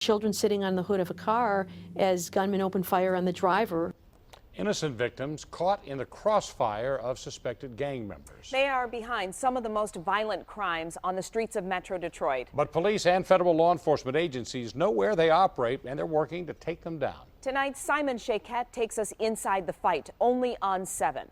Children sitting on the hood of a car as gunmen open fire on the driver. Innocent victims caught in the crossfire of suspected gang members. They are behind some of the most violent crimes on the streets of Metro Detroit. But police and federal law enforcement agencies know where they operate, and they're working to take them down. Tonight, Simon Shaquette takes us inside the fight, only on 7.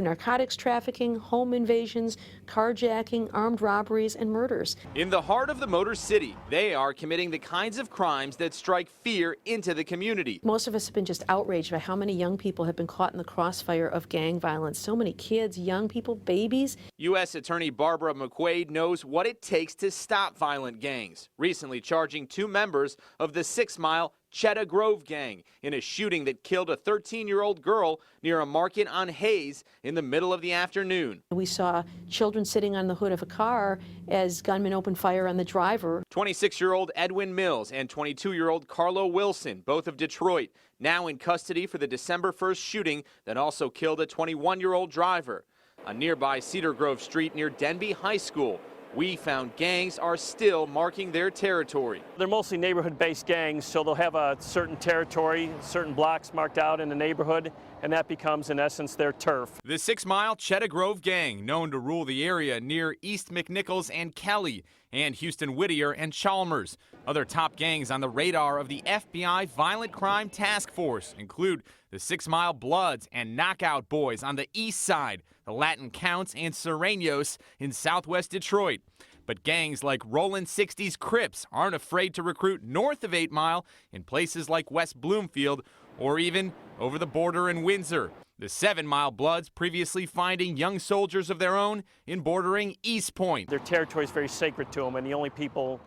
Narcotics trafficking, home invasions, carjacking, armed robberies, and murders. In the heart of the Motor City, they are committing the kinds of crimes that strike fear into the community. Most of us have been just outraged by how many young people have been caught in the crossfire of gang violence. So many kids, young people, babies. U.S. Attorney Barbara McQuaid knows what it takes to stop violent gangs, recently charging 2 members of the 6 Mile Cheddar Grove gang in a shooting that killed a 13-year-old girl near a market on Hayes in the middle of the afternoon. We saw children sitting on the hood of a car as gunmen opened fire on the driver. 26-year-old Edwin Mills and 22-year-old Carlo Wilson, both of Detroit, now in custody for the December 1st shooting that also killed a 21-year-old driver. On nearby Cedar Grove Street near Denby High School, we found gangs are still marking their territory. They're mostly neighborhood-based gangs, so they'll have a certain territory, certain blocks marked out in the neighborhood, and that becomes, in essence, their turf. The 6 Mile Cheddar Grove gang, known to rule the area near East McNichols and Kelly, and Houston Whittier and Chalmers. Other top gangs on the radar of the FBI Violent Crime Task Force include the 6 Mile Bloods and Knockout Boys on the east side, the Latin Counts and Serenos in southwest Detroit. But gangs like Rollin' 60s Crips aren't afraid to recruit north of 8 Mile in places like West Bloomfield or even over the border in Windsor. The 7 Mile Bloods previously finding young soldiers of their own in bordering East Point. Their territory is very sacred to them, and the only people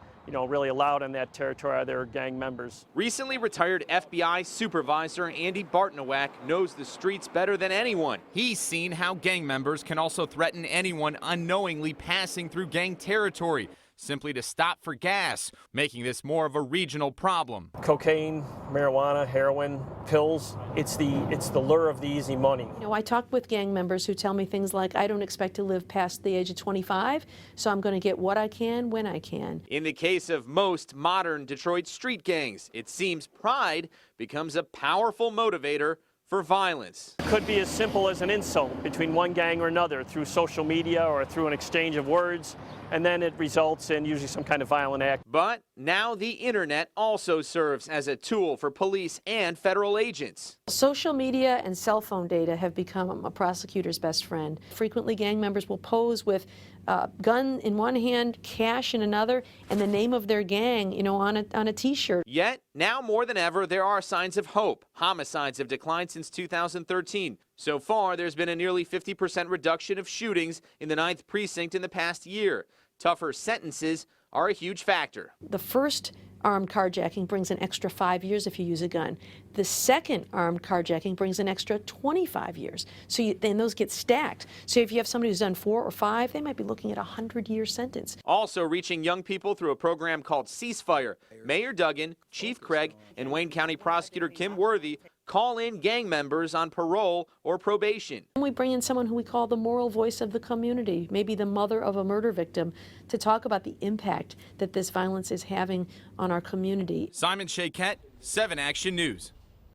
really allowed in that territory are their gang members. Recently retired FBI supervisor Andy Bartnowak knows the streets better than anyone. He's seen how gang members can also threaten anyone unknowingly passing through gang territory, simply to stop for gas, making this more of a regional problem. Cocaine, marijuana, heroin, pills, it's the lure of the easy money. I talk with gang members who tell me things like, I don't expect to live past the age of 25, so I'm going to get what I can when I can. In the case of most modern Detroit street gangs, it seems pride becomes a powerful motivator for violence. It could be as simple as an insult between one gang or another through social media or through an exchange of words, and then it results in usually some kind of violent act. But now the internet also serves as a tool for police and federal agents. Social media and cell phone data have become a prosecutor's best friend. Frequently, gang members will pose with a gun in one hand, cash in another, and the name of their gang, on a T-shirt. Yet, now more than ever, there are signs of hope. Homicides have declined since 2013. So far, there's been a nearly 50% reduction of shootings in the 9th precinct in the past year. Tougher sentences are a huge factor. The first armed carjacking brings an extra 5 years if you use a gun. The second armed carjacking brings an extra 25 years. So then those get stacked. So if you have somebody who's done 4 or 5, they might be looking at a 100-year sentence. Also reaching young people through a program called Ceasefire. Mayor Duggan, Chief Craig, and Wayne County Prosecutor Kim Worthy call in gang members on parole or probation. We bring in someone who we call the moral voice of the community, maybe the mother of a murder victim, to talk about the impact that this violence is having on our community. Simon Shaquette, 7 Action News.